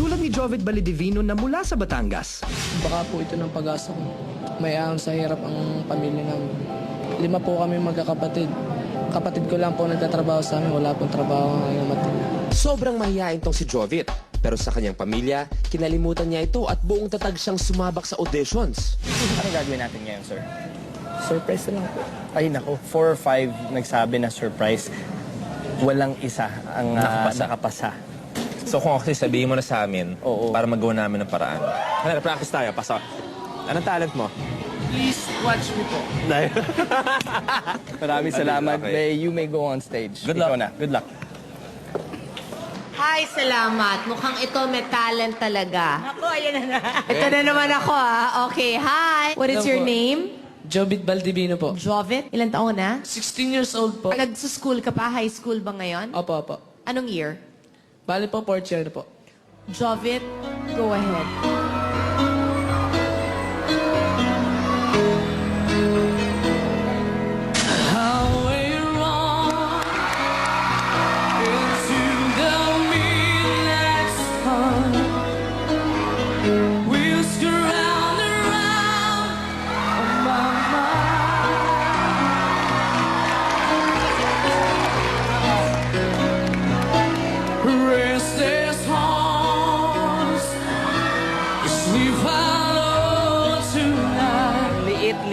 Tulad ni Jovet Balidivino na mula sa Batangas. Baka po ito ng pag-asa ko. May ahon sa hirap ang pamilya namin. 5 po kami magkakapatid. Kapatid ko lang po nagtatrabaho sa amin. Wala pong trabaho ngayong matin. Sobrang mahihain tong si Jovit. Pero sa kanyang pamilya, kinalimutan niya ito at buong tatag siyang sumabak sa auditions. Ano gagawin natin ngayon, sir? Surprise na lang po. Ay, nako. 4 or 5 nagsabi na surprise. Walang isa ang nakapasa. So kung kasi sabihin mo na sa amin, Oo. para magawa namin ng paraan. Ano, practice tayo, pasok. Anong talent mo? Please watch me po. Maraming salamat. Okay. You may go on stage. Good luck. Ikaw na. Good luck. Hi, salamat. Mukhang ito may talent talaga. Ako, ayan na. Ito na naman ako, ah. Okay, hi. What is Hello your po. name? Jobit Baldivino po. Jovit. Ilan taon na? 16 years old po. Nag-school ka pa? High school ba ngayon? Opo, opo. Anong year? Bali po, 4th year na po. Jovit, go ahead.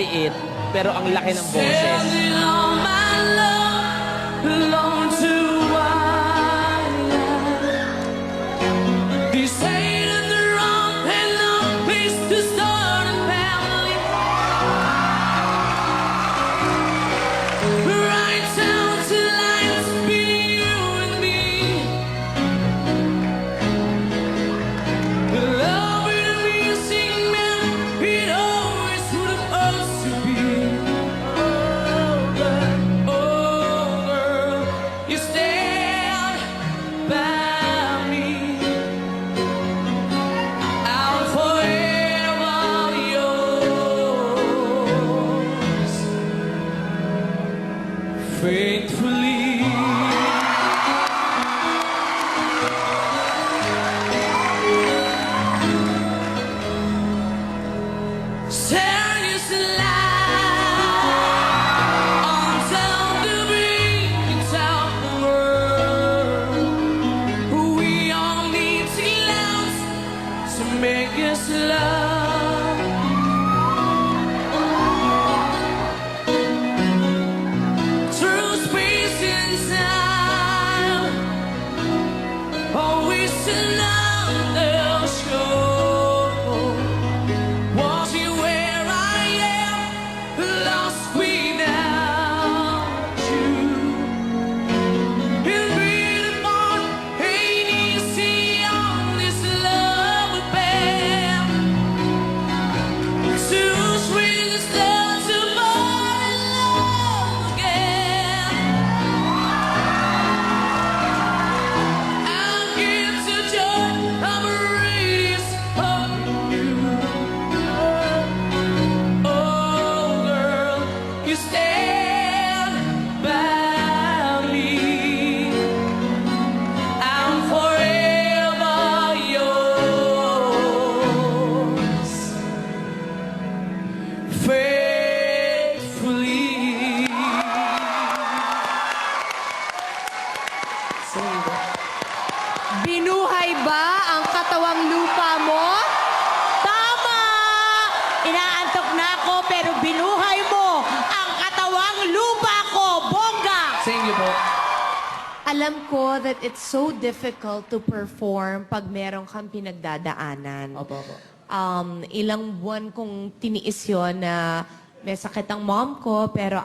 Liit, pero ang laki ng boses. Faithfully. Make us love. Through space and time, always another show. Watching where I am, lost without you. And being born ain't easy on this love affair. Too sweet to start to fall in love again. I'll give to joy of a radiance of you. Oh, girl, you stand by me. I'm forever yours. Faithfully. Binuhay ba ang katawang lupa mo? Tama! Inaantok na ako, pero binuhay mo ang katawang lupa ko, bongga! Thank you po. Alam ko that it's so difficult to perform pag meron kang pinagdadaanan. Opo, opo. Ilang buwan kong tiniis yun na may sakit ang mom ko, pero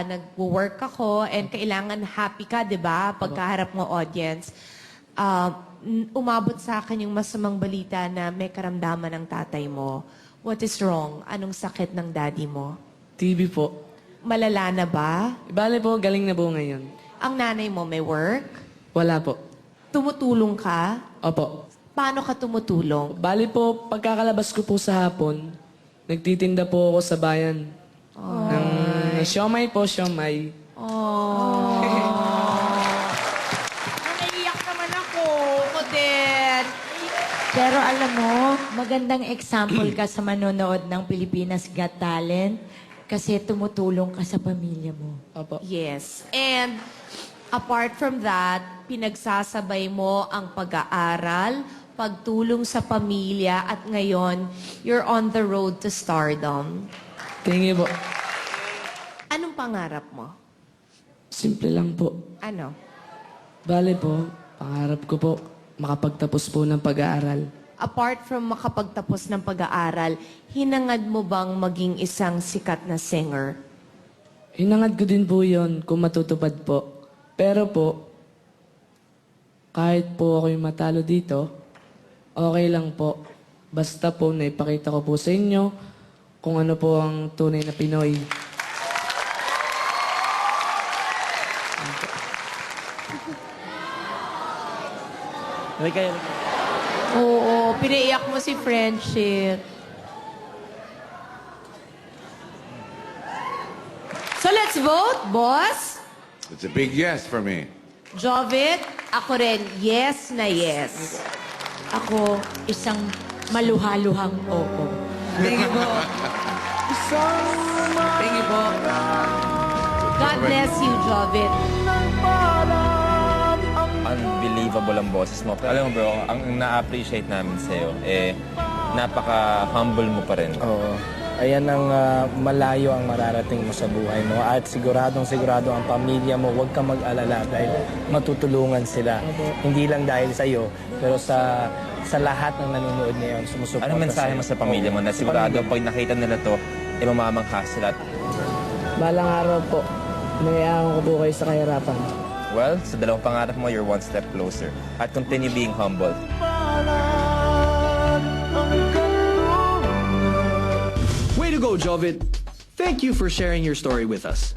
nag-work ako and kailangan happy ka, di ba? Pagkaharap mo audience. Umabot sa akin yung masamang balita na may karamdaman ng tatay mo. What is wrong? Anong sakit ng daddy mo? TV po. Malala na ba? Bale po, galing na po ngayon. Ang nanay mo may work? Wala po. Tumutulong ka? Opo. Paano ka tumutulong? Bali po, pagkakalabas ko po sa hapon, nagtitinda po ako sa bayan. Ng siomay po, siomay. Oh. Naiiyak naman ako. Ako din. Pero alam mo, magandang example ka sa manonood ng Pilipinas Got Talent kasi tumutulong ka sa pamilya mo. Opo. Yes. And apart from that, pinagsasabay mo ang pag-aaral, pagtulong sa pamilya, at ngayon, you're on the road to stardom. Thank you po. Anong pangarap mo? Simple lang po. Ano? Bale po, pangarap ko po, makapagtapos po ng pag-aaral. Apart from makapagtapos ng pag-aaral, hinangad mo bang maging isang sikat na singer? Hinangad ko din po yun kung matutupad po. Pero po, kahit po ako'y matalo dito, okay lang po. Basta po naipakita ko po sa inyo kung ano po ang tunay na Pinoy. Oo, pinaiyak mo si Friendship. So let's vote, boss. It's a big yes for me. Jovit, ako rin, yes na yes. Ako, isang maluhaluhang oo. Thank you po. Thank you po. God bless you, Jovit. Unbelievable ang boses mo. Alam mo bro, ang na-appreciate namin sa'yo, napaka-humble mo pa rin. Oo. Ayan ang malayo ang mararating mo sa buhay mo. At sigurado ang pamilya mo, huwag kang mag-alala dahil matutulungan sila. Hindi lang dahil sa iyo, pero sa lahat ng nanonood ngayon, sumusuporta Anong mensahe mo sa pamilya mo na sigurado pag nakita nila to, mamamangha sila? Balang araw po, nangyayahan ko po kayo sa kahirapan. Well, sa dalawang pangarap mo, you're one step closer. At continue being humble. Way to go, Jovit! Thank you for sharing your story with us.